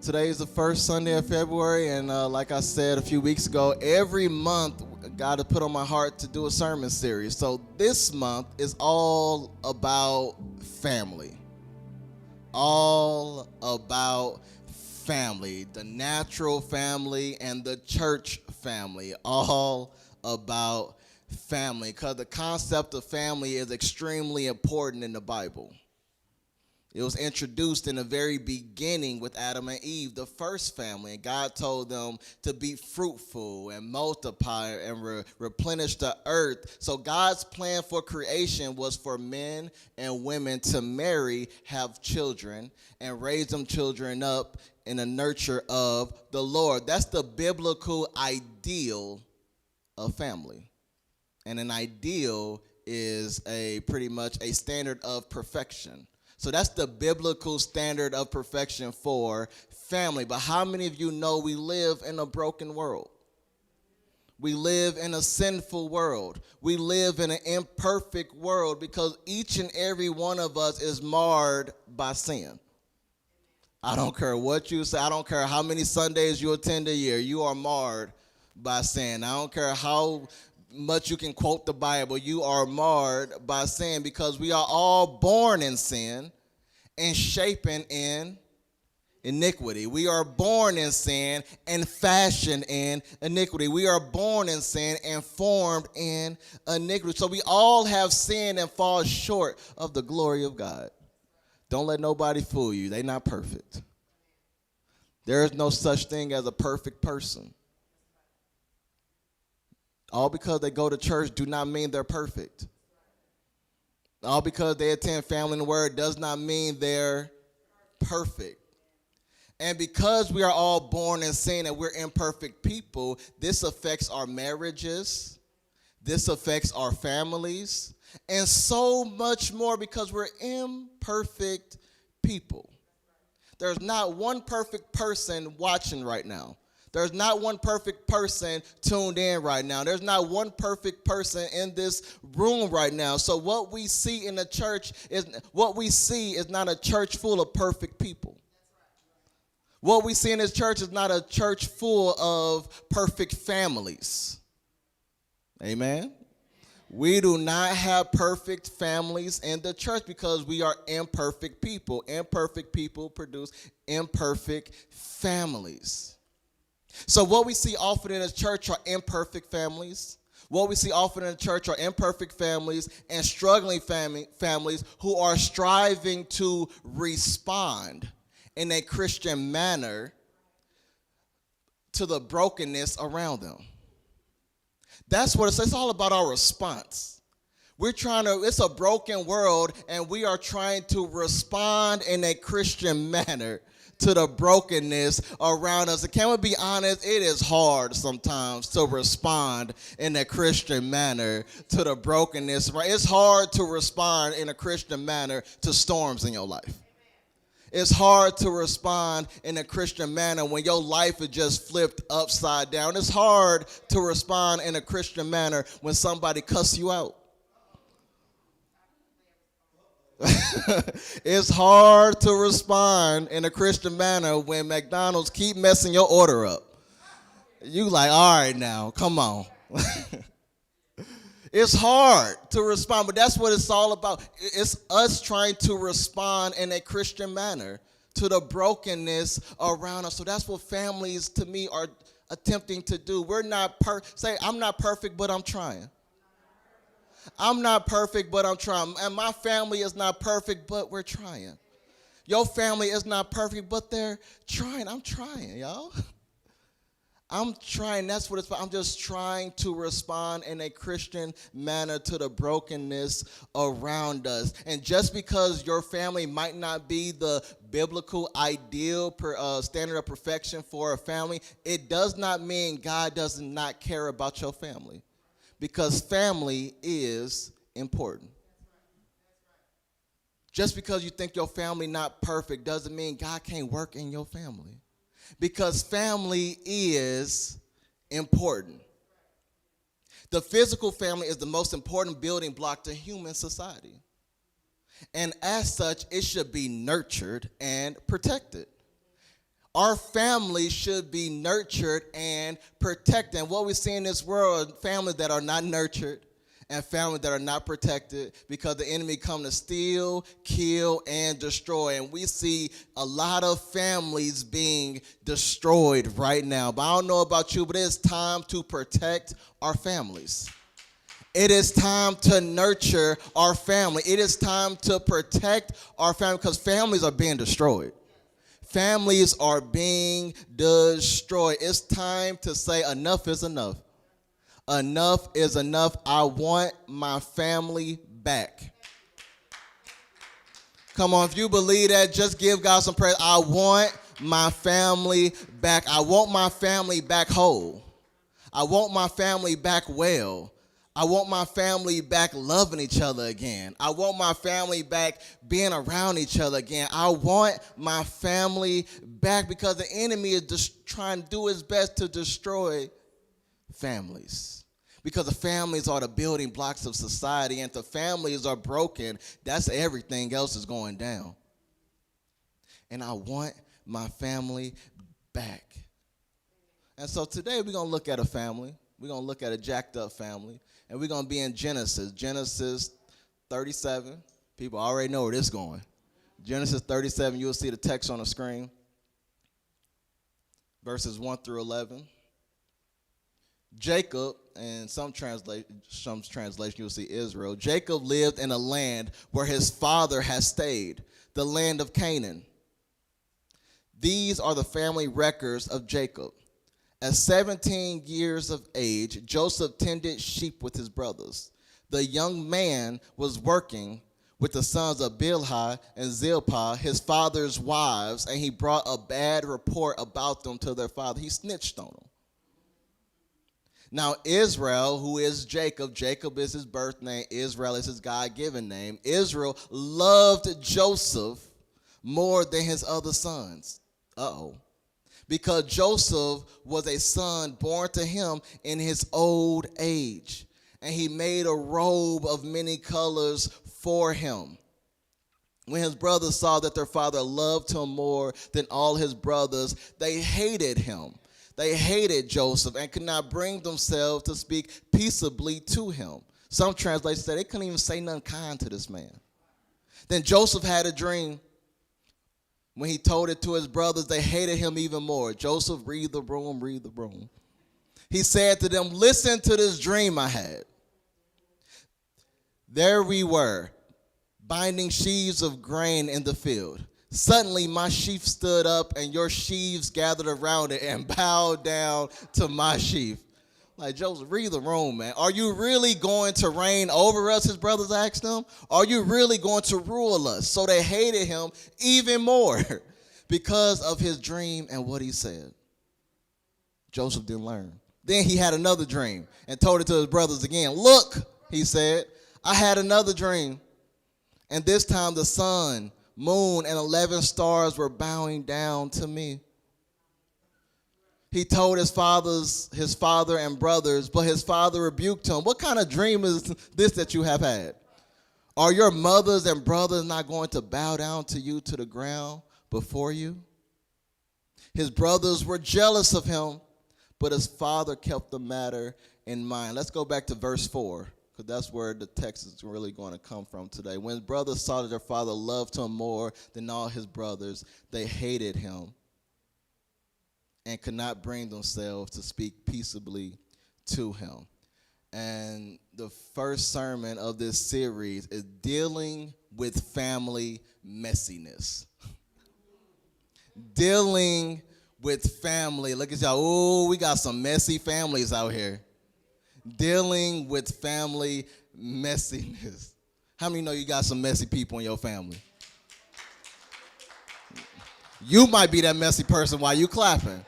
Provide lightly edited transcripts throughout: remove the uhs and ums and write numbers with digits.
Today is the first Sunday of February, and like I said a few weeks ago, every month God has put on my heart to do a sermon series. So this month is all about family. All about family. The natural family and the church family. All about family. Because the concept of family is extremely important in the Bible. It was introduced in the very beginning with Adam and Eve, the first family. And God told them to be fruitful and multiply and replenish the earth. So God's plan for creation was for men and women to marry, have children, and raise them children up in the nurture of the Lord. That's the biblical ideal of family. And an ideal is pretty much a standard of perfection. So that's the biblical standard of perfection for family. But how many of you know we live in a broken world? We live in a sinful world. We live in an imperfect world because each and every one of us is marred by sin. I don't care what you say. I don't care how many Sundays you attend a year. You are marred by sin. I don't care how much you can quote the Bible. You are marred by sin because we are all born in sin and shapen in iniquity. We are born in sin and fashioned in iniquity. We are born in sin and formed in iniquity. So we all have sinned and fall short of the glory of God. Don't let nobody fool you. They're not perfect. There is no such thing as a perfect person. All because they go to church do not mean they're perfect. All because they attend Family in the Word does not mean they're perfect. And because we are all born in sin and we're imperfect people, this affects our marriages, this affects our families, and so much more because we're imperfect people. There's not one perfect person watching right now. There's not one perfect person tuned in right now. There's not one perfect person in this room right now. So what we see in the church is not a church full of perfect people. What we see in this church is not a church full of perfect families. Amen. We do not have perfect families in the church because we are imperfect people. Imperfect people produce imperfect families. So what we see often in the church are imperfect families. What we see often in the church are imperfect families and struggling families who are striving to respond in a Christian manner to the brokenness around them. That's what it's all about, our response. It's a broken world, and we are trying to respond in a Christian manner to the brokenness around us. And can we be honest? It is hard sometimes to respond in a Christian manner to the brokenness. Right? It's hard to respond in a Christian manner to storms in your life. It's hard to respond in a Christian manner when your life is just flipped upside down. It's hard to respond in a Christian manner when somebody cuss you out. It's hard to respond in a Christian manner when McDonald's keep messing your order up. You like, all right now, come on. It's hard to respond, but that's what it's all about. It's us trying to respond in a Christian manner to the brokenness around us. So that's what families, to me, are attempting to do. We're not say, I'm not perfect, but I'm trying. I'm not perfect, but I'm trying. And my family is not perfect, but we're trying. Your family is not perfect, but they're trying. I'm trying, y'all. I'm trying. That's what it's about. I'm just trying to respond in a Christian manner to the brokenness around us. And just because your family might not be the biblical ideal standard of perfection for a family, it does not mean God does not care about your family. Because family is important. Just because you think your family not perfect doesn't mean God can't work in your family. Because family is important. The physical family is the most important building block to human society. And as such, it should be nurtured and protected. Our family should be nurtured and protected. And what we see in this world are families that are not nurtured and families that are not protected because the enemy come to steal, kill, and destroy. And we see a lot of families being destroyed right now. But I don't know about you, but it's time to protect our families. It is time to nurture our family. It is time to protect our family because families are being destroyed. Families are being destroyed. It's time to say enough is enough. Enough is enough. I want my family back. Come on, if you believe that, just give God some praise. I want my family back. I want my family back whole. I want my family back well. I want my family back loving each other again. I want my family back being around each other again. I want my family back because the enemy is just trying to do his best to destroy families. Because the families are the building blocks of society, and if the families are broken, that's everything else is going down. And I want my family back. And so today we're going to look at a family. We're going to look at a jacked up family. And we're going to be in Genesis 37. People already know where this is going. Genesis 37, you'll see the text on the screen. Verses 1 through 11. Jacob, and some translation you'll see Israel. Jacob lived in a land where his father had stayed, the land of Canaan. These are the family records of Jacob. At 17 years of age, Joseph tended sheep with his brothers. The young man was working with the sons of Bilhah and Zilpah, his father's wives, and he brought a bad report about them to their father. He snitched on them. Now Israel, who is Jacob is his birth name, Israel is his God-given name. Israel loved Joseph more than his other sons. Because Joseph was a son born to him in his old age, and he made a robe of many colors for him. When his brothers saw that their father loved him more than all his brothers, they hated him. They hated Joseph and could not bring themselves to speak peaceably to him. Some translations say they couldn't even say nothing kind to this man. Then Joseph had a dream. When he told it to his brothers, they hated him even more. Joseph, read the room. He said to them, listen to this dream I had. There we were, binding sheaves of grain in the field. Suddenly my sheaf stood up, and your sheaves gathered around it and bowed down to my sheaf. Like, Joseph, read the room, man. Are you really going to reign over us, his brothers asked him? Are you really going to rule us? So they hated him even more because of his dream and what he said. Joseph didn't learn. Then he had another dream and told it to his brothers again. Look, he said, I had another dream. And this time the sun, moon, and 11 stars were bowing down to me. He told his father and brothers, but his father rebuked him. What kind of dream is this that you have had? Are your mothers and brothers not going to bow down to you to the ground before you? His brothers were jealous of him, but his father kept the matter in mind. Let's go back to verse 4, because that's where the text is really going to come from today. When his brothers saw that their father loved him more than all his brothers, they hated him and could not bring themselves to speak peaceably to him. And the first sermon of this series is dealing with family messiness. Dealing with family. Look at y'all. Oh, we got some messy families out here. Dealing with family messiness. How many know you got some messy people in your family? You might be that messy person while you clapping.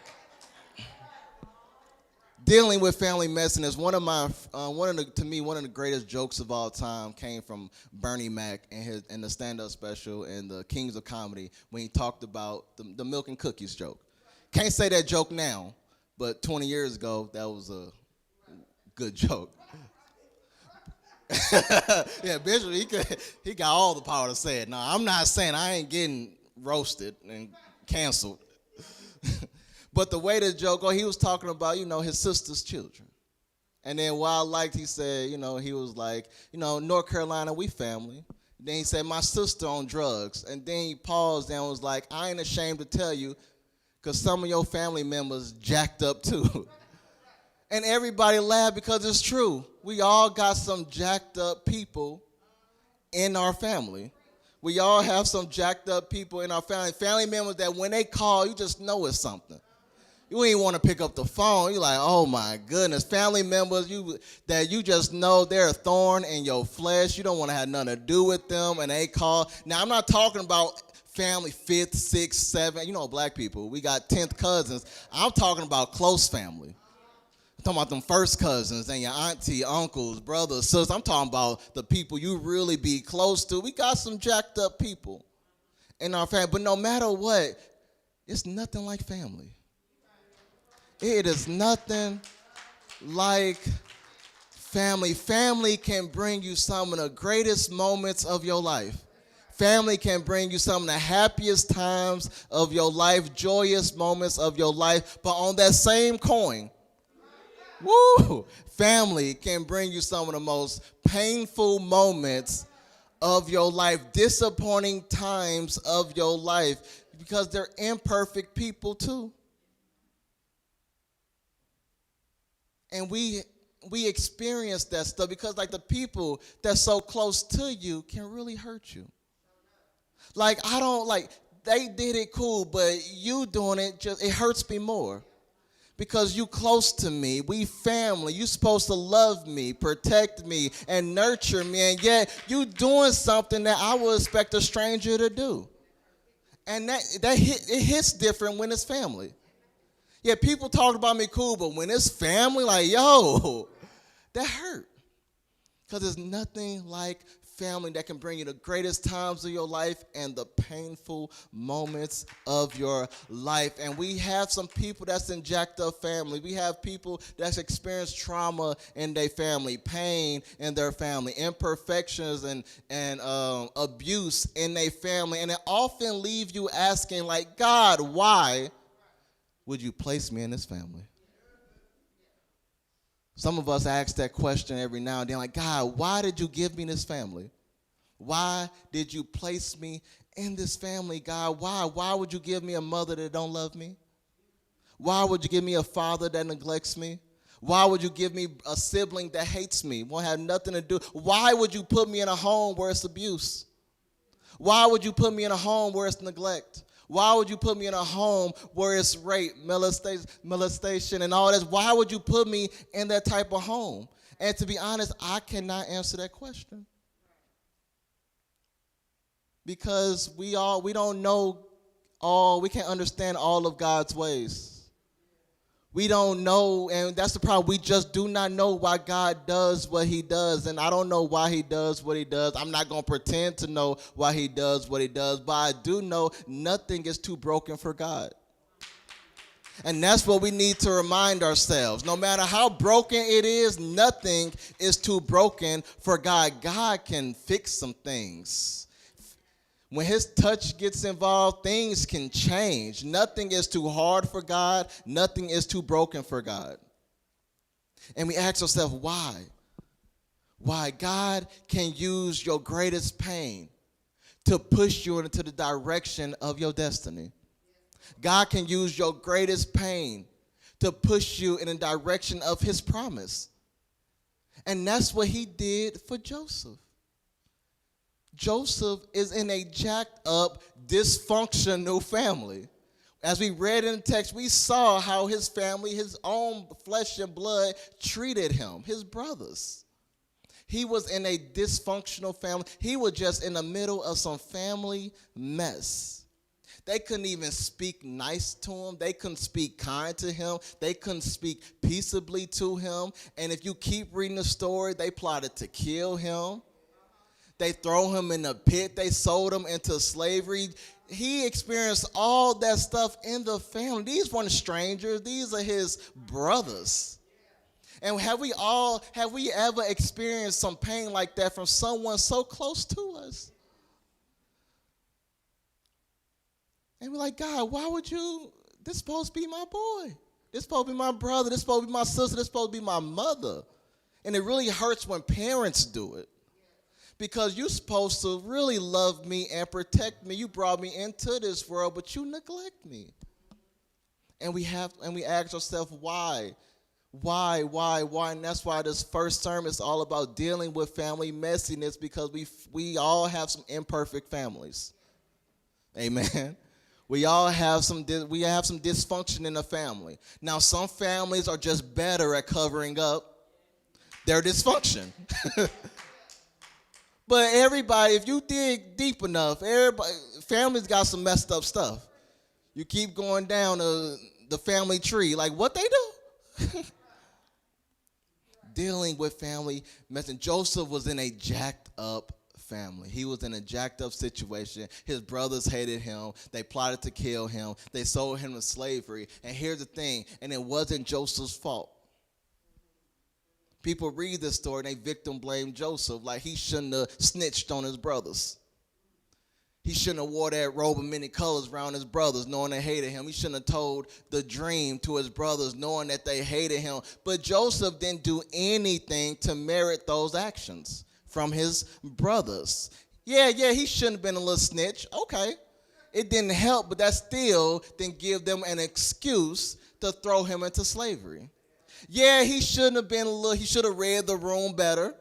Dealing with family messiness. One of the greatest jokes of all time came from Bernie Mac in the stand-up special in the Kings of Comedy when he talked about the milk and cookies joke. Can't say that joke now, but 20 years ago, that was a good joke. Yeah, Bishop, he got all the power to say it. No, I'm not saying I ain't getting roasted and canceled. But the way the joke go, he was talking about, his sister's children. And then what I liked, he said, he was like, North Carolina, we family. Then he said, my sister on drugs. And then he paused and was like, I ain't ashamed to tell you, because some of your family members jacked up too. And everybody laughed because it's true. We all got some jacked up people in our family. We all have some jacked up people in our family. Family members that when they call, you just know it's something. You ain't want to pick up the phone. You're like, oh my goodness. Family members that you just know they're a thorn in your flesh. You don't want to have nothing to do with them, and they call. Now, I'm not talking about family 5th, 6th, 7th. Black people, we got 10th cousins. I'm talking about close family. I'm talking about them first cousins and your auntie, uncles, brothers, sisters. I'm talking about the people you really be close to. We got some jacked up people in our family. But no matter what, it's nothing like family. It is nothing like family. Family can bring you some of the greatest moments of your life. Family can bring you some of the happiest times of your life, joyous moments of your life. But on that same coin, family can bring you some of the most painful moments of your life, disappointing times of your life, because they're imperfect people too. And we experience that stuff because like the people that's so close to you can really hurt you. Like they did it cool, but you doing it it hurts me more. Because you close to me, we family, you supposed to love me, protect me, and nurture me, and yet you doing something that I would expect a stranger to do. And it hits different when it's family. Yeah, people talk about me cool, but when it's family, like, yo, that hurt. Because there's nothing like family that can bring you the greatest times of your life and the painful moments of your life. And we have some people that's in jacked up family. We have people that's experienced trauma in their family, pain in their family, imperfections and abuse in their family. And it often leaves you asking, like, God, why would you place me in this family? Some of us ask that question every now and then, like, God, why did you give me this family? Why did you place me in this family, God? Why? Why would you give me a mother that don't love me? Why would you give me a father that neglects me? Why would you give me a sibling that hates me, won't have nothing to do? Why would you put me in a home where it's abuse? Why would you put me in a home where it's neglect? Why would you put me in a home where it's rape, molestation, and all that? Why would you put me in that type of home? And to be honest, I cannot answer that question. Because we don't know we can't understand all of God's ways. We don't know, and that's the problem. We just do not know why God does what he does. And I don't know why he does what he does. I'm not going to pretend to know why he does what he does. But I do know nothing is too broken for God. And that's what we need to remind ourselves. No matter how broken it is, nothing is too broken for God. God can fix some things. When his touch gets involved, things can change. Nothing is too hard for God. Nothing is too broken for God. And we ask ourselves, why? Why? God can use your greatest pain to push you into the direction of your destiny. God can use your greatest pain to push you in the direction of his promise. And that's what he did for Joseph. Joseph is in a jacked up, dysfunctional family. As we read in the text, we saw how his family, his own flesh and blood, treated him, his brothers. He was in a dysfunctional family. He was just in the middle of some family mess. They couldn't even speak nice to him. They couldn't speak kind to him. They couldn't speak peaceably to him. And if you keep reading the story, they plotted to kill him. They throw him in a pit. They sold him into slavery. He experienced all that stuff in the family. These weren't strangers. These are his brothers. And have we ever experienced some pain like that from someone so close to us? And we're like, God, why would you this supposed to be my boy. This supposed to be my brother. This supposed to be my sister. This supposed to be my mother. And it really hurts when parents do it. Because you're supposed to really love me and protect me. You brought me into this world, but you neglect me. And we ask ourselves, why? Why? And that's why this first sermon is all about dealing with family messiness, because we all have some imperfect families. Amen. We all have some dysfunction in the family. Now, some families are just better at covering up their dysfunction. But everybody, if you dig deep enough, families got some messed up stuff. You keep going down the family tree, like what they do. Dealing with family mess. And Joseph was in a jacked up family. He was in a jacked up situation. His brothers hated him. They plotted to kill him. They sold him to slavery. And here's the thing, and it wasn't Joseph's fault. People read this story and they victim blame Joseph, like he shouldn't have snitched on his brothers. He shouldn't have wore that robe of many colors around his brothers, knowing they hated him. He shouldn't have told the dream to his brothers, knowing that they hated him. But Joseph didn't do anything to merit those actions from his brothers. Yeah, he shouldn't have been a little snitch. Okay. It didn't help, but that still didn't give them an excuse to throw him into slavery. Yeah, he shouldn't have been he should have read the room better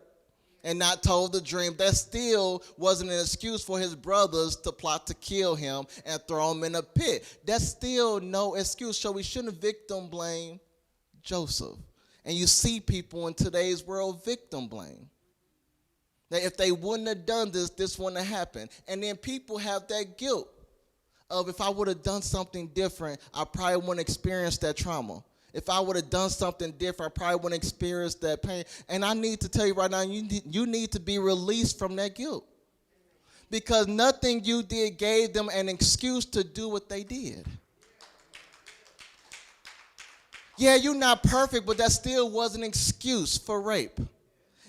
and not told the dream. That still wasn't an excuse for his brothers to plot to kill him and throw him in a pit. That's still no excuse. So we shouldn't victim blame Joseph. And you see people in today's world victim blame. That if they wouldn't have done this wouldn't have happened. And then people have that guilt of, if I would have done something different, I probably wouldn't experience that trauma. If I would have done something different, I probably wouldn't experience that pain. And I need to tell you right now, you need to be released from that guilt. Because nothing you did gave them an excuse to do what they did. Yeah, you're not perfect, but that still was an excuse for rape.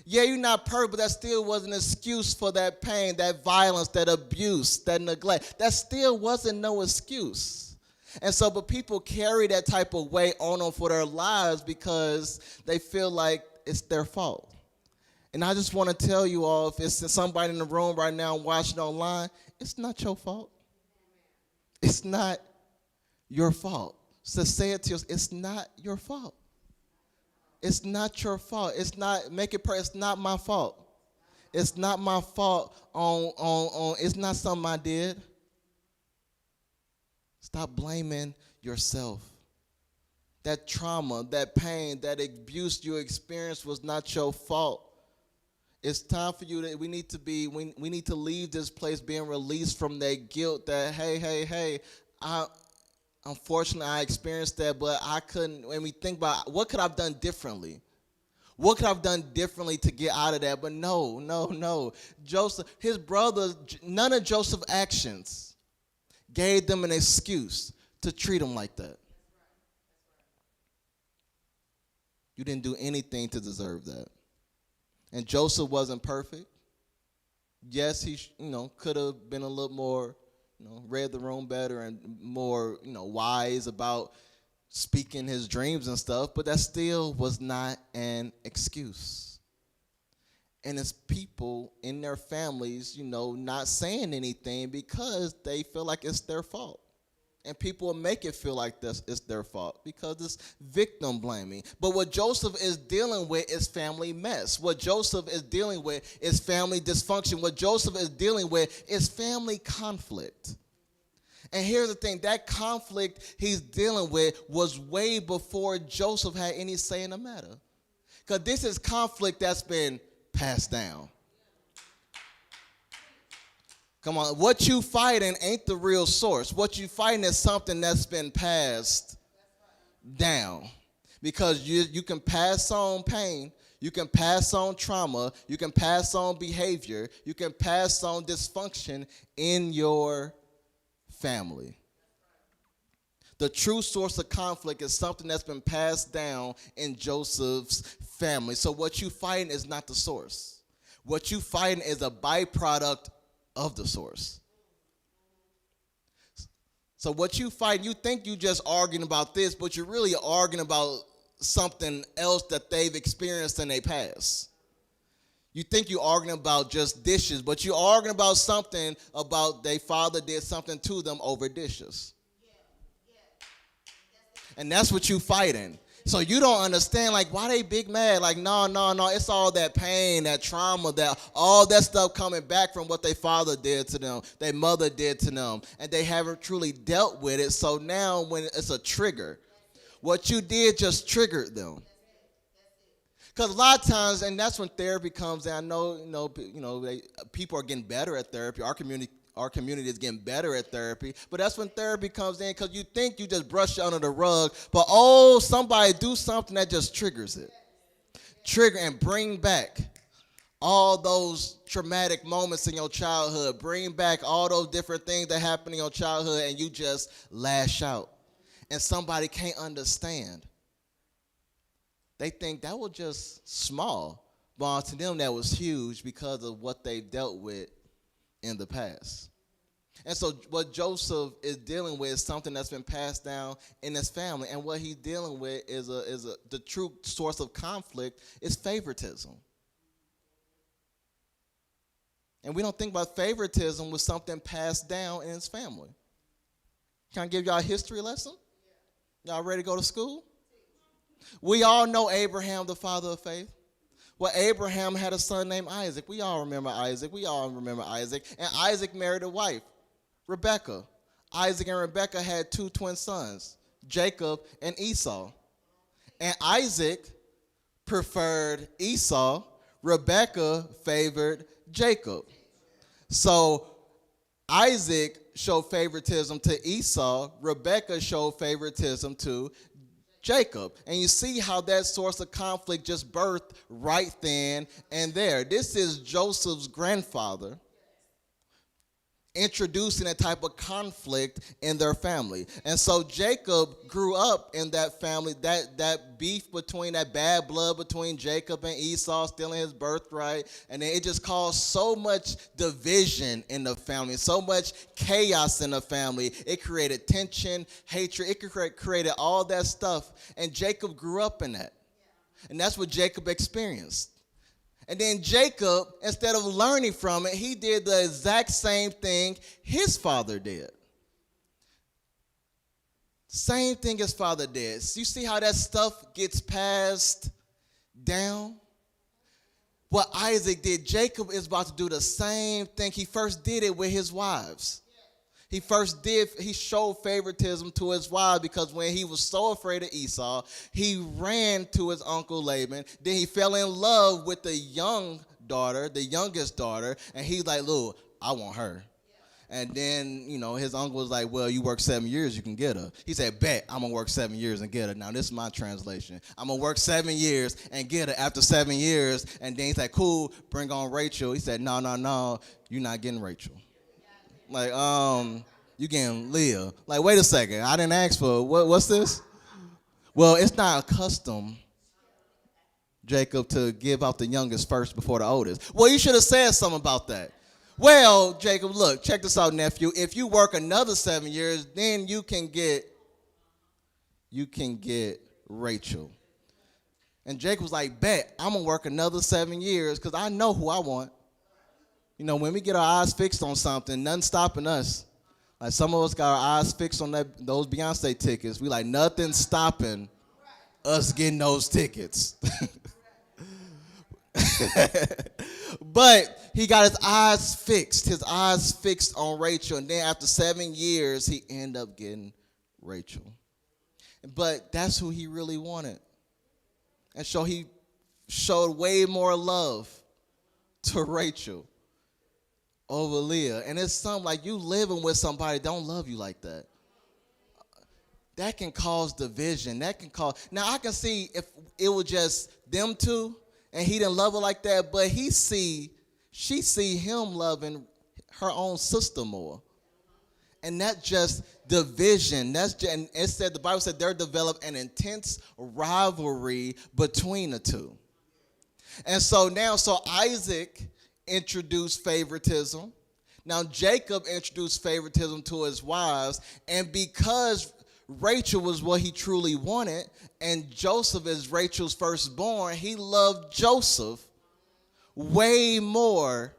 Yeah, you're not perfect, but that still was an excuse for that pain, that violence, that abuse, that neglect. That still wasn't no excuse. And so, but people carry that type of weight on them for their lives because they feel like it's their fault. And I just want to tell you all, if it's somebody in the room right now watching online, it's not your fault. It's not your fault. So say it to yourself, it's not your fault. It's not your fault. It's not, make it personal, it's not my fault. It's not my fault it's not something I did. Stop blaming yourself. That trauma, that pain, that abuse you experienced was not your fault. It's time for you we need to leave this place being released from that guilt that, hey, unfortunately I experienced that, but I couldn't. When we think about what could I have done differently? What could I have done differently to get out of that? But no. Joseph, his brothers, none of Joseph's actions gave them an excuse to treat him like that. You didn't do anything to deserve that. And Joseph wasn't perfect. Yes, he could have been a little more, read the room better and more, wise about speaking his dreams and stuff, but that still was not an excuse. And it's people in their families, not saying anything because they feel like it's their fault. And people will make it feel like it's their fault because it's victim blaming. But what Joseph is dealing with is family mess. What Joseph is dealing with is family dysfunction. What Joseph is dealing with is family conflict. And here's the thing, that conflict he's dealing with was way before Joseph had any say in the matter. Because this is conflict that's been passed down. Come on, what you fighting ain't the real source. What you fighting is something that's been passed down. Because you can pass on pain, you can pass on trauma, you can pass on behavior, you can pass on dysfunction in your family. The true source of conflict is something that's been passed down in Joseph's family. So what you fighting is not the source. What you fighting is a byproduct of the source. So what you fight, you think you just arguing about this, but you're really arguing about something else that they've experienced in their past. You think you're arguing about just dishes, but you're arguing about something about their father did something to them over dishes. And that's what you fighting. So you don't understand, like, why they big mad? Like, no. It's all that pain, that trauma, that all that stuff coming back from what their father did to them, their mother did to them, and they haven't truly dealt with it. So now when it's a trigger, what you did just triggered them. Because a lot of times, and that's when therapy comes in. I know, people are getting better at therapy. Our community is getting better at therapy, but that's when therapy comes in, because you think you just brush it under the rug, but somebody do something that just triggers it. Trigger and bring back all those traumatic moments in your childhood. Bring back all those different things that happened in your childhood, and you just lash out. And somebody can't understand. They think that was just small, but to them that was huge because of what they dealt with in the past. And so what Joseph is dealing with is something that's been passed down in his family, and what he's dealing with is the true source of conflict is favoritism. And we don't think about favoritism with something passed down in his family. Can I give y'all a history lesson? Y'all ready to go to school? We all know Abraham, the father of faith. Well, Abraham had a son named Isaac. We all remember Isaac. And Isaac married a wife, Rebekah. Isaac and Rebekah had two twin sons, Jacob and Esau. And Isaac preferred Esau. Rebekah favored Jacob. So Isaac showed favoritism to Esau. Rebekah showed favoritism to Jacob. And you see how that source of conflict just birthed right then and there. This is Joseph's grandfather introducing a type of conflict in their family. And so Jacob grew up in that family, that beef between, that bad blood between Jacob and Esau, stealing his birthright. And then it just caused so much division in the family, so much chaos in the family. It created tension, hatred. It created all that stuff. And Jacob grew up in that. And that's what Jacob experienced. And then Jacob, instead of learning from it, he did the exact same thing his father did. Same thing his father did. So you see how that stuff gets passed down? What Isaac did, Jacob is about to do the same thing. He first did it with his wives. He showed favoritism to his wives, because when he was so afraid of Esau, he ran to his uncle Laban. Then he fell in love with the youngest daughter, and he's like, look, I want her. And then, his uncle was like, well, you work 7 years, you can get her. He said, bet, I'm going to work 7 years and get her. Now, this is my translation. I'm going to work 7 years and get her after 7 years. And then he's like, cool, bring on Rachel. He said, no, you're not getting Rachel. Like, you getting Leah. Like, wait a second, I didn't ask for it. What's this? Well, it's not a custom, Jacob, to give out the youngest first before the oldest. Well, you should have said something about that. Well, Jacob, look, check this out, nephew. If you work another 7 years, then you can get Rachel. And Jacob was like, bet, I'm going to work another 7 years because I know who I want. When we get our eyes fixed on something, nothing's stopping us. Like, some of us got our eyes fixed on those Beyonce tickets. We like, nothing's stopping us getting those tickets. But he got his eyes fixed on Rachel. And then after 7 years, he ended up getting Rachel. But that's who he really wanted. And so he showed way more love to Rachel over Leah. And it's something like, you living with somebody that don't love you like that. That can cause division. Now I can see if it was just them two and he didn't love her like that, but she see him loving her own sister more. And that's just division. And the Bible said there developed an intense rivalry between the two. And so Isaac introduced favoritism. Now, Jacob introduced favoritism to his wives, and because Rachel was what he truly wanted, and Joseph is Rachel's firstborn, he loved Joseph way more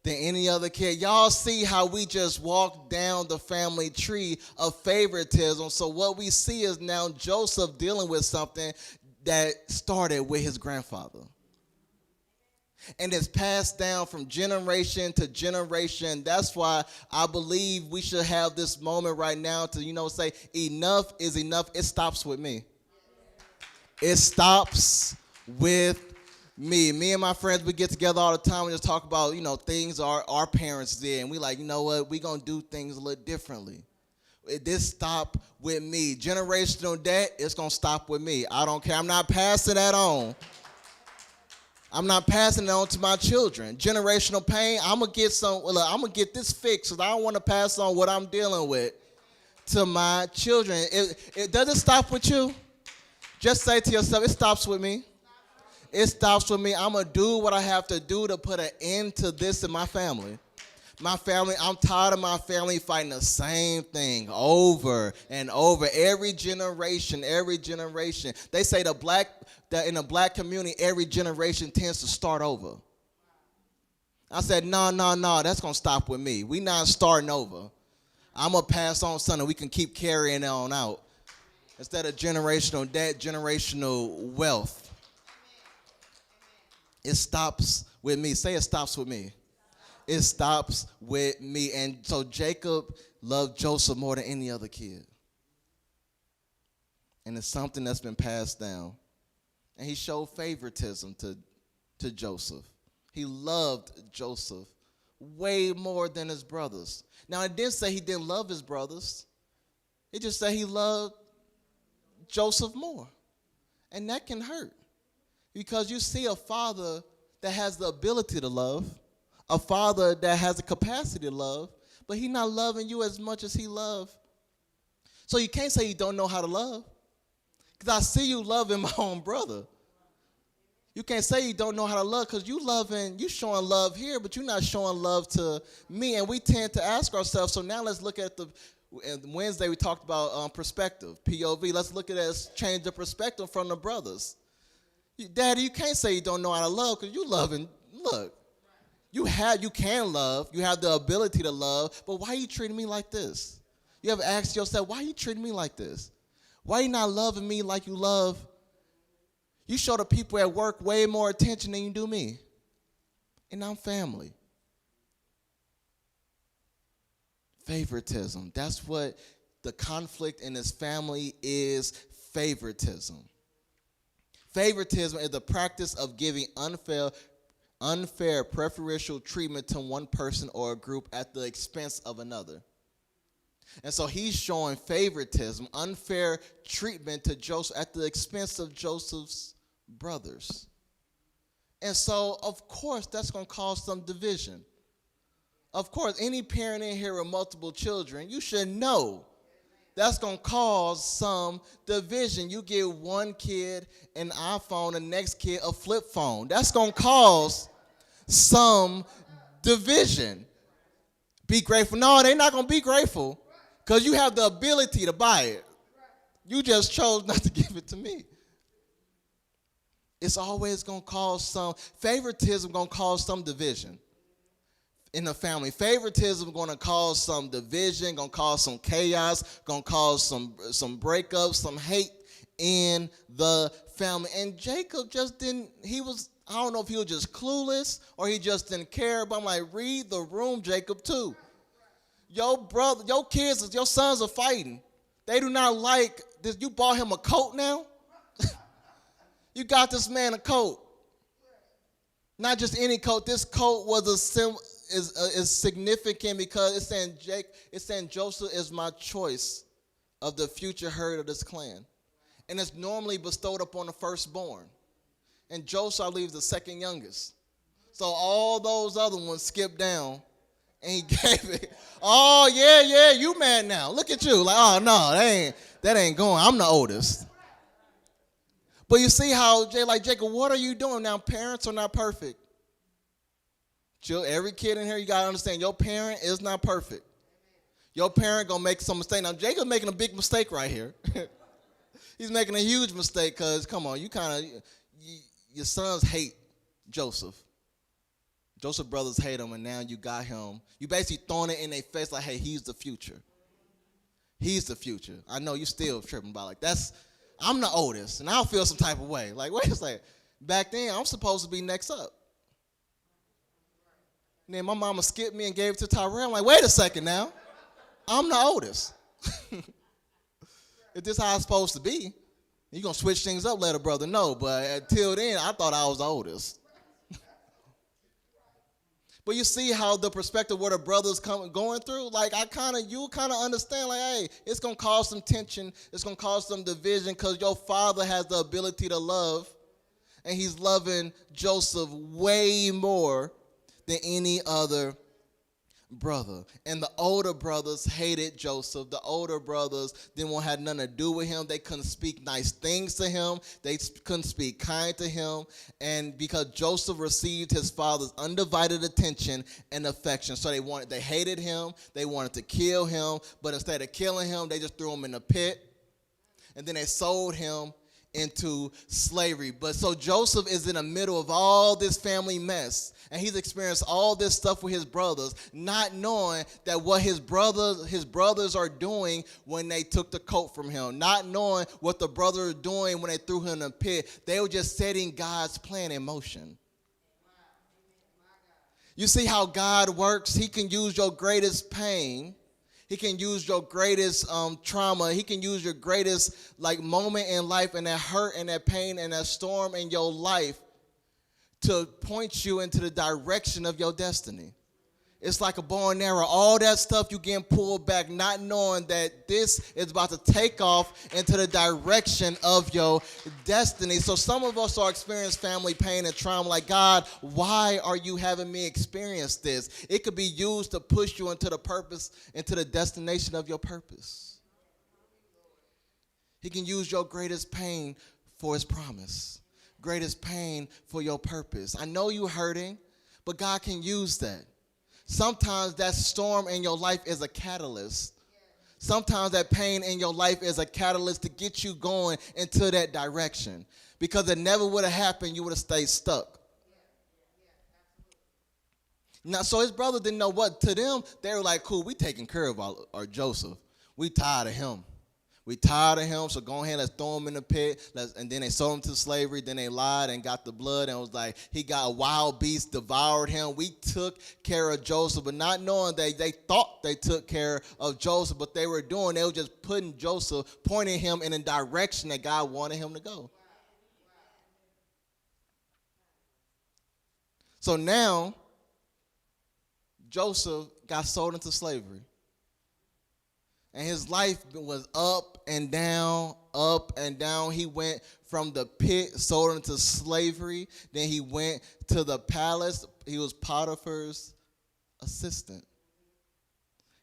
than any other kid. Y'all see how we just walked down the family tree of favoritism. So what we see is now Joseph dealing with something that started with his grandfather. And it's passed down from generation to generation. That's why I believe we should have this moment right now to, say, enough is enough. It stops with me. It stops with me. Me and my friends, we get together all the time and just talk about, things our parents did. And we like, you know what, we going to do things a little differently. This stop with me. Generational debt, it's going to stop with me. I don't care. I'm not passing that on. I'm not passing it on to my children. Generational pain, I'm going to get this fixed because I don't want to pass on what I'm dealing with to my children. It doesn't stop with you. Just say to yourself, it stops with me. It stops with me. I'm going to do what I have to do to put an end to this in my family. I'm tired of my family fighting the same thing over and over. Every generation. They say that in the black community, every generation tends to start over. I said, no, that's going to stop with me. We not starting over. I'm going to pass on something we can keep carrying on out. Instead of generational debt, generational wealth. It stops with me. Say it stops with me. It stops with me. And so Jacob loved Joseph more than any other kid. And it's something that's been passed down. And he showed favoritism to Joseph. He loved Joseph way more than his brothers. Now, it didn't say he didn't love his brothers. It just said he loved Joseph more. And that can hurt. Because you see a father that has the ability to love, a father that has the capacity to love, but he's not loving you as much as he loved. So you can't say you don't know how to love. Because I see you loving my own brother. You can't say you don't know how to love because you showing love here, but you're not showing love to me. And we tend to ask ourselves, so now let's look at Wednesday we talked about perspective, POV. Let's look at it as change the perspective from the brothers. Daddy, you can't say you don't know how to love because you loving. Look, you can love. You have the ability to love, but why are you treating me like this? You ever asked yourself, why are you treating me like this? Why are you not loving me like you love? You show the people at work way more attention than you do me. And I'm family. Favoritism. That's what the conflict in his family is, favoritism. Favoritism is the practice of giving unfair preferential treatment to one person or a group at the expense of another. And so he's showing favoritism, unfair treatment to Joseph at the expense of Joseph's brothers. And so, of course, that's going to cause some division. Of course, any parent in here with multiple children, you should know that's going to cause some division. You give one kid an iPhone, the next kid a flip phone. That's going to cause some division. Be grateful. No, they're not going to be grateful because you have the ability to buy it. You just chose not to give it to me. It's always going to cause some favoritism, going to cause some division in the family. Favoritism going to cause some division, going to cause some chaos, going to cause some breakups, some hate in the family. And Jacob just didn't, I don't know if he was just clueless or he just didn't care, but I'm like, read the room, Jacob, too. Your brother, your kids, your sons are fighting. They do not like this. You bought him a coat now? You got this man a coat. Not just any coat. This coat was is significant because it's saying Joseph is my choice of the future head of this clan. And it's normally bestowed upon the firstborn. And Joseph, I believe, is the second youngest. So all those other ones skipped down and he gave it. Oh, yeah, you mad now. Look at you. Like, oh, no, that ain't going. I'm the oldest. But you see how, Jacob, what are you doing now? Parents are not perfect. Every kid in here, you got to understand, your parent is not perfect. Your parent going to make some mistake. Now, Jacob's making a big mistake right here. He's making a huge mistake because, come on, your sons hate Joseph. Joseph's brothers hate him, and now you got him. You basically throwing it in their face like, hey, he's the future. He's the future. I know you still tripping about I'm the oldest, and I'll feel some type of way. Like, wait a second. Back then, I'm supposed to be next up. And then my mama skipped me and gave it to Tyrell. I'm like, wait a second now. I'm the oldest. If this is how it's supposed to be, you're going to switch things up, let a brother know. But until then, I thought I was the oldest. But you see how the perspective where the brothers going through, like you kind of understand, like, hey, it's going to cause some tension. It's going to cause some division because your father has the ability to love, and he's loving Joseph way more than any other brother. And the older brothers hated Joseph. The older brothers didn't want to have nothing to do with him. They couldn't speak nice things to him. They couldn't speak kind to him. And because Joseph received his father's undivided attention and affection, so they hated him. They wanted to kill him. But instead of killing him, they just threw him in a pit. And then they sold him into slavery. But so Joseph is in the middle of all this family mess, and he's experienced all this stuff with his brothers, not knowing that what his brothers are doing when they took the coat from him, not knowing what the brothers are doing when they threw him in the pit. They were just setting God's plan in motion. You see how God works? He can use your greatest pain. He can use your greatest trauma. He can use your greatest moment in life, and that hurt and that pain and that storm in your life to point you into the direction of your destiny. It's like a bow and arrow. All that stuff you getting pulled back, not knowing that this is about to take off into the direction of your destiny. So some of us are experiencing family pain and trauma. Like, God, why are you having me experience this? It could be used to push you into the purpose, into the destination of your purpose. He can use your greatest pain for his promise. Greatest pain for your purpose. I know you're hurting, but God can use that. Sometimes that storm in your life is a catalyst. Sometimes that pain in your life is a catalyst to get you going into that direction. Because it never would have happened, you would have stayed stuck. Now, so his brother didn't know what. To them, they were like, cool, we taking care of our Joseph. We tired of him. We tired of him, so go ahead, let's throw him in the pit. And then they sold him to slavery. Then they lied and got the blood, and it was like he got a wild beast, devoured him. We took care of Joseph, but not knowing that they thought they took care of Joseph, but they were just putting Joseph, pointing him in a direction that God wanted him to go. So now, Joseph got sold into slavery. And his life was up and down, up and down. He went from the pit, sold into slavery. Then he went to the palace. He was Potiphar's assistant.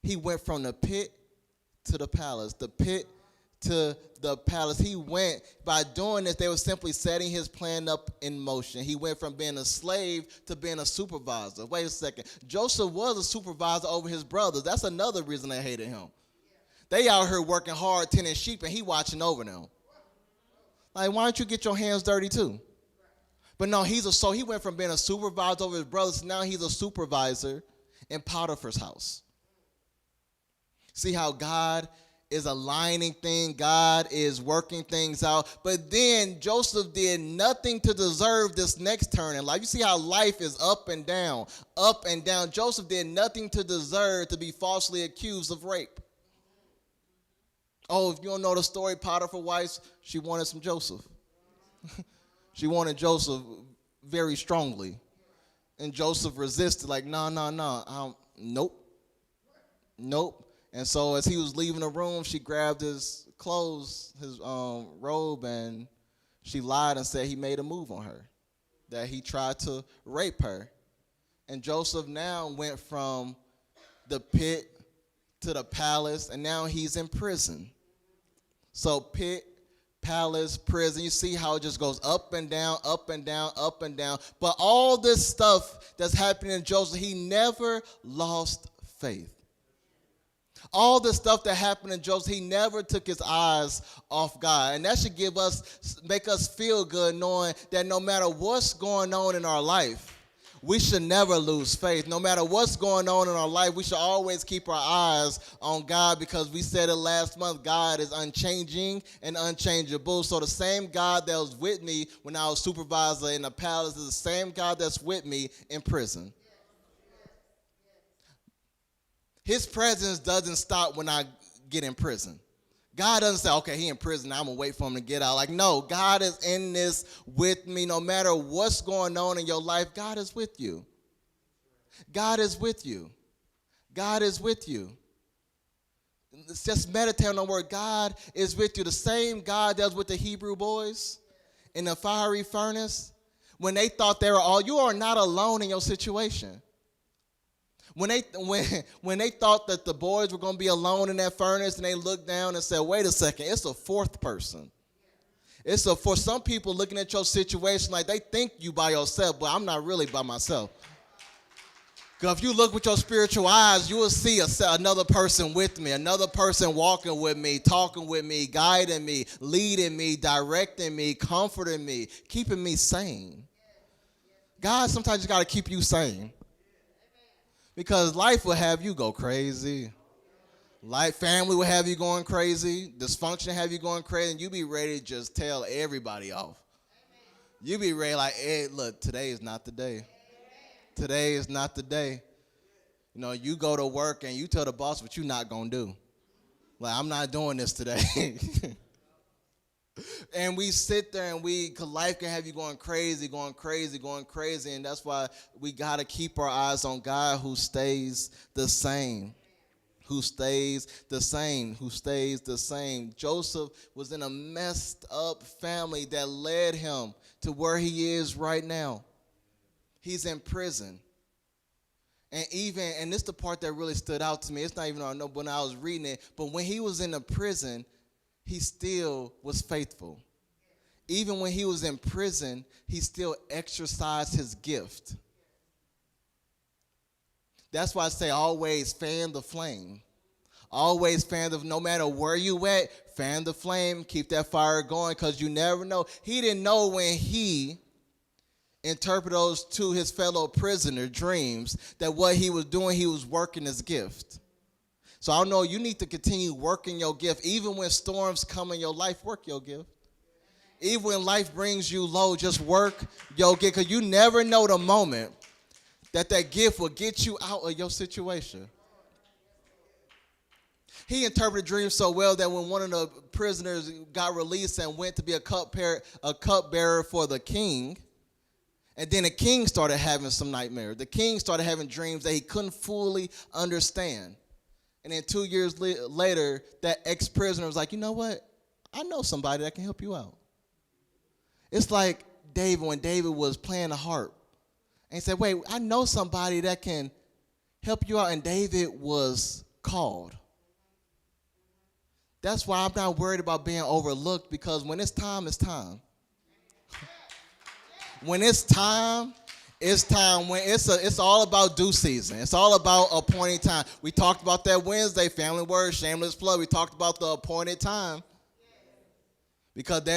He went from the pit to the palace, the pit to the palace. He went, by doing this, they were simply setting his plan up in motion. He went from being a slave to being a supervisor. Wait a second. Joseph was a supervisor over his brothers. That's another reason they hated him. They out here working hard, tending sheep, and he watching over them. Like, why don't you get your hands dirty too? But no, so he went from being a supervisor over his brothers to now he's a supervisor in Potiphar's house. See how God is aligning things, God is working things out. But then Joseph did nothing to deserve this next turn in life. You see how life is up and down, up and down. Joseph did nothing to deserve to be falsely accused of rape. Oh, if you don't know the story, Potiphar's wife, she wanted some Joseph. She wanted Joseph very strongly. And Joseph resisted, like, no. Nope. And so as he was leaving the room, she grabbed his clothes, his robe, and she lied and said he made a move on her, that he tried to rape her. And Joseph now went from the pit to the palace, and now he's in prison. So pit, palace, prison. You see how it just goes up and down, up and down, up and down. But all this stuff that's happening in Joseph, he never lost faith. All the stuff that happened in Joseph, he never took his eyes off God. And that should make us feel good knowing that no matter what's going on in our life, we should never lose faith. No matter what's going on in our life, we should always keep our eyes on God, because we said it last month, God is unchanging and unchangeable. So the same God that was with me when I was supervisor in the palace is the same God that's with me in prison. His presence doesn't stop when I get in prison. God doesn't say, okay, he in prison, I'm going to wait for him to get out. Like, no, God is in this with me. No matter what's going on in your life, God is with you. God is with you. God is with you. Let's just meditate on the word. God is with you. The same God that was with the Hebrew boys in the fiery furnace, when they thought they were all, you are not alone in your situation. When they thought that the boys were going to be alone in that furnace, and they looked down and said, wait a second, it's a fourth person. For some people looking at your situation like they think you by yourself, but I'm not really by myself. Because if you look with your spiritual eyes, you will see another person with me, another person walking with me, talking with me, guiding me, leading me, directing me, comforting me, keeping me sane. God sometimes just got to keep you sane. Because life will have you go crazy. Family will have you going crazy. Dysfunction have you going crazy. And you be ready to just tell everybody off. You be ready like, hey, look, today is not the day. Today is not the day. You know, you go to work and you tell the boss what you're not going to do. Like, I'm not doing this today. And we sit there and cause life can have you going crazy. And that's why we got to keep our eyes on God, who stays the same. Joseph was in a messed up family that led him to where he is right now. He's in prison. And this is the part that really stood out to me. It's not even when I was reading it, but when he was in the prison, he still was faithful. Even when he was in prison, he still exercised his gift. That's why I say always fan the flame. Always no matter where you at, fan the flame, keep that fire going, because you never know. He didn't know when he interpreted those to his fellow prisoner dreams that what he was doing, he was working his gift. So I know you need to continue working your gift. Even when storms come in your life, work your gift. Even when life brings you low, just work your gift. Because you never know the moment that gift will get you out of your situation. He interpreted dreams so well that when one of the prisoners got released and went to be a cupbearer for the king, and then the king started having some nightmares. The king started having dreams that he couldn't fully understand. And then 2 years later, that ex-prisoner was like, you know what? I know somebody that can help you out. It's like David, when David was playing the harp. And he said, wait, I know somebody that can help you out. And David was called. That's why I'm not worried about being overlooked, because when it's time, it's time. When it's time, it's time. When it's all about due season. It's all about appointed time. We talked about that Wednesday, family word, shameless plug. We talked about the appointed time. Because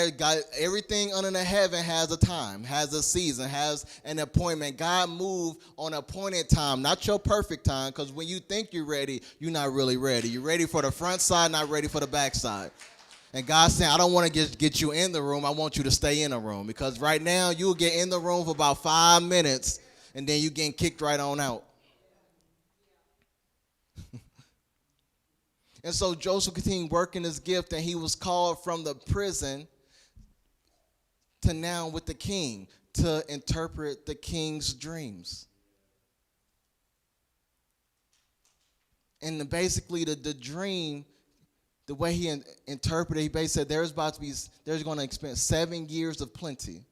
everything under the heaven has a time, has a season, has an appointment. God moved on appointed time, not your perfect time, because when you think you're ready, you're not really ready. You're ready for the front side, not ready for the back side. And God's saying, I don't want to get you in the room. I want you to stay in the room. Because right now, you'll get in the room for about 5 minutes, and then you're getting kicked right on out. And so Joseph continued working his gift, and he was called from the prison to now with the king to interpret the king's dreams. And basically the dream, the way he interpreted, he basically said there's going to experience 7 years of plenty.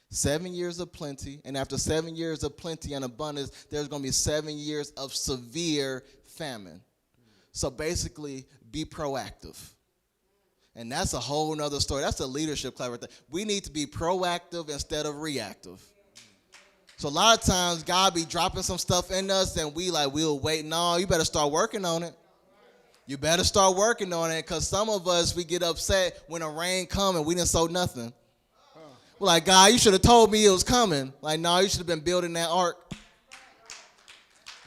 7 years of plenty, and after 7 years of plenty and abundance, there's going to be 7 years of severe famine. So basically, be proactive. And that's a whole nother story. That's a leadership class right there. We need to be proactive instead of reactive. So a lot of times God be dropping some stuff in us and we'll wait. No, you better start working on it. You better start working on it, because some of us, we get upset when the rain come and we didn't sow nothing. We're like, God, you should have told me it was coming. Like, no, you should have been building that ark.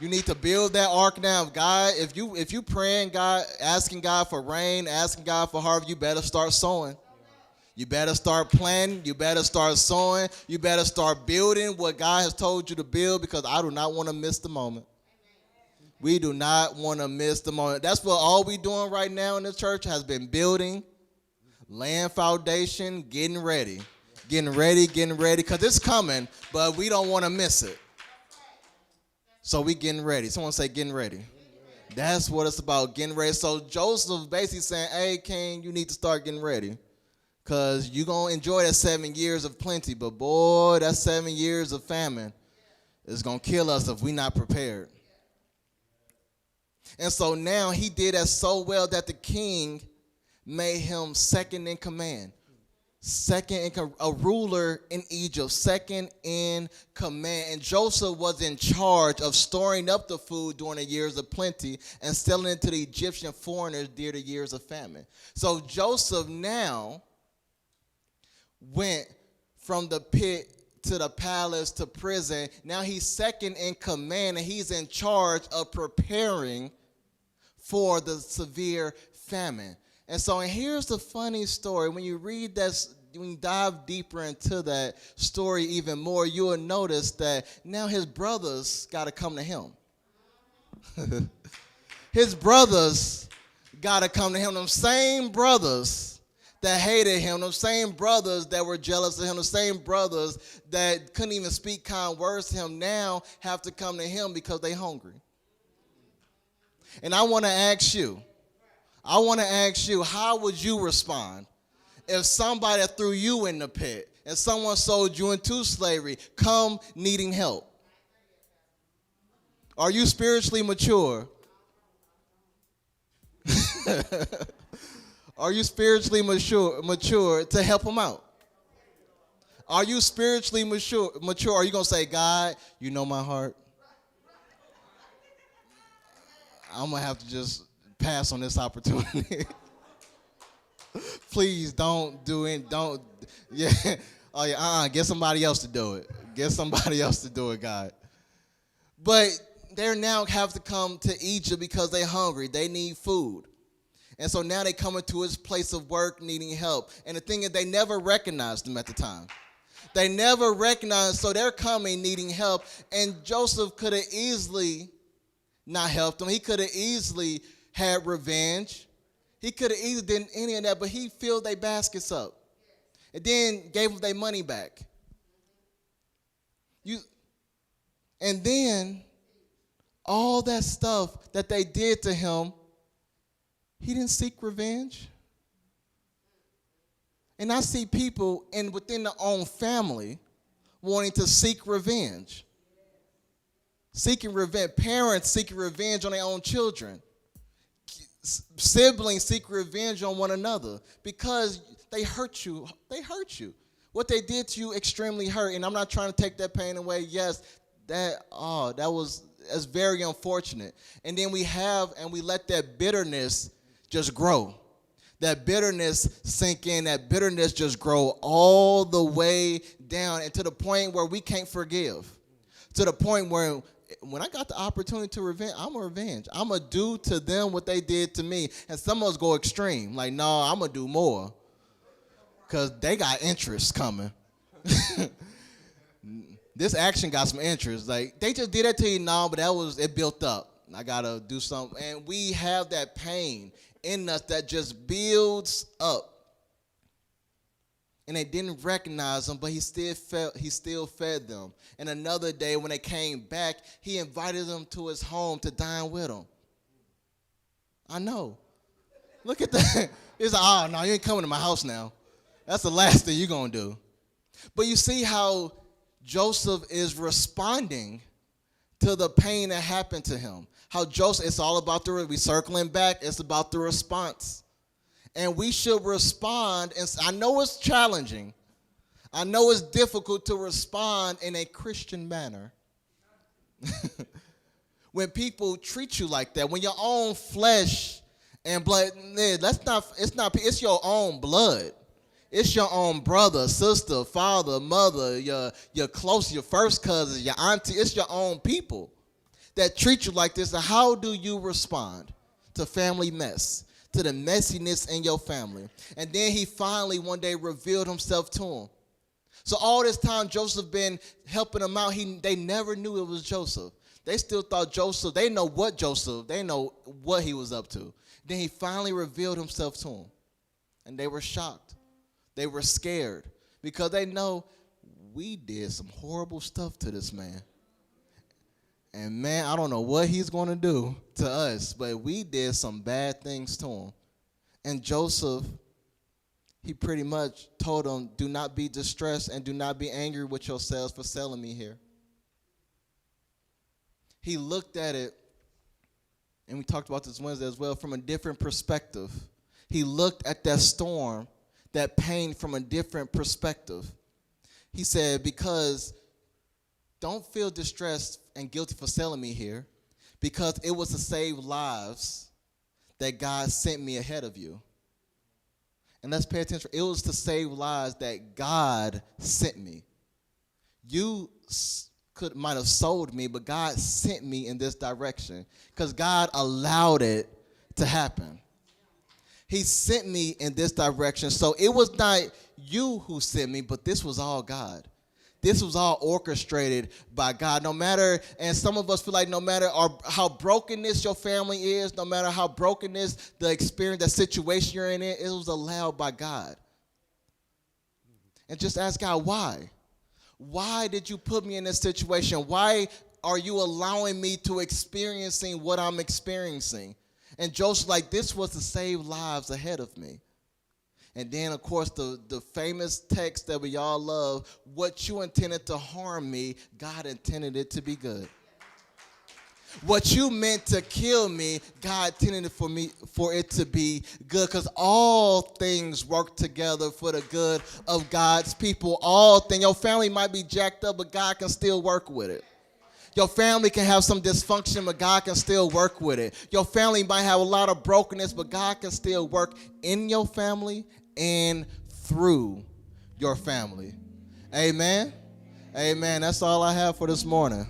You need to build that ark now. God, if you praying God, asking God for rain, asking God for harvest, you better start sowing. You better start planting. You better start sowing. You better start building what God has told you to build, because I do not want to miss the moment. We do not want to miss the moment. That's what all we doing right now in the church has been building, laying foundation, getting ready, because it's coming, but we don't want to miss it. So we getting ready. Someone say getting ready. That's what it's about, getting ready. So Joseph basically saying, hey, King, you need to start getting ready, because you're going to enjoy that 7 years of plenty, but boy, that 7 years of famine is going to kill us if we're not prepared. And so now he did that so well that the king made him second in command. A ruler in Egypt, second in command. And Joseph was in charge of storing up the food during the years of plenty and selling it to the Egyptian foreigners during the years of famine. So Joseph now went from the pit to the palace to prison. Now he's second in command, and he's in charge of preparing for the severe famine. And so, and here's the funny story. When you read that, when you dive deeper into that story even more, you will notice that now his brothers got to come to him. His brothers got to come to him. Them same brothers that hated him, them same brothers that were jealous of him, the same brothers that couldn't even speak kind words to him, now have to come to him because they hungry. And I want to ask you, how would you respond if somebody threw you in the pit and someone sold you into slavery, come needing help? Are you spiritually mature? Are you spiritually mature to help them out? Are you spiritually mature? Are you going to say, God, you know my heart? I'm going to have to just pass on this opportunity. Please don't do it. Don't. Yeah. Oh, yeah. Get somebody else to do it. Get somebody else to do it, God. But they now have to come to Egypt because they're hungry. They need food. And so now they come into his place of work needing help. And the thing is, they never recognized him at the time. They never recognized, so they're coming needing help. And Joseph could have easily not helped them. He could have easily had revenge. He could have easily done any of that, but he filled their baskets up and then gave them their money back. And then all that stuff that they did to him, he didn't seek revenge. And I see people within their own family wanting to seek revenge. Seeking revenge. Parents seeking revenge on their own children. Siblings seek revenge on one another because they hurt you. They hurt you. What they did to you extremely hurt. And I'm not trying to take that pain away. Yes, that's very unfortunate. And then we let that bitterness just grow. That bitterness sink in. That bitterness just grow all the way down, and to the point where we can't forgive. To the point where when I got the opportunity to revenge, I'm going to revenge. I'm going to do to them what they did to me. And some of us go extreme. Like, no, I'm going to do more. Because they got interest coming. This action got some interest. Like, they just did that to you now, but it built up. I got to do something. And we have that pain in us that just builds up. And they didn't recognize him, but he still fed them. And another day when they came back, he invited them to his home to dine with him. I know. Look at that. He's like, oh, no, you ain't coming to my house now. That's the last thing you're going to do. But you see how Joseph is responding to the pain that happened to him. How Joseph, it's all about we circling back, it's about the response. And we should respond. And I know it's challenging. I know it's difficult to respond in a Christian manner. When people treat you like that, when your own flesh and blood, it's your own blood. It's your own brother, sister, father, mother, your close, your first cousin, your auntie. It's your own people that treat you like this. So how do you respond to family mess, to the messiness in your family? And then he finally one day revealed himself to him. So all this time Joseph been helping them out. They never knew it was Joseph. They still thought Joseph, they know what he was up to. Then he finally revealed himself to them. And they were shocked. They were scared because they know we did some horrible stuff to this man. And man, I don't know what he's going to do to us, but we did some bad things to him. And Joseph, he pretty much told them, do not be distressed and do not be angry with yourselves for selling me here. He looked at it, and we talked about this Wednesday as well, from a different perspective. He looked at that storm, that pain from a different perspective. He said, because don't feel distressed and guilty for selling me here, because it was to save lives that God sent me ahead of you. And let's pay attention. It was to save lives that God sent me. You might have sold me, but God sent me in this direction because God allowed it to happen. He sent me in this direction. So it was not you who sent me, but this was all God. This was all orchestrated by God. No matter, and some of us feel like no matter how brokenness your family is, no matter how brokenness the experience, the situation you're in, it was allowed by God. And just ask God, why? Why did you put me in this situation? Why are you allowing me to experiencing what I'm experiencing? And Joseph, like, this was to save lives ahead of me. And then, of course, the famous text that we all love, what you intended to harm me, God intended it to be good. What you meant to kill me, God intended for it to be good, because all things work together for the good of God's people. All things. Your family might be jacked up, but God can still work with it. Your family can have some dysfunction, but God can still work with it. Your family might have a lot of brokenness, but God can still work in your family and through your family. Amen. Amen. That's all I have for this morning.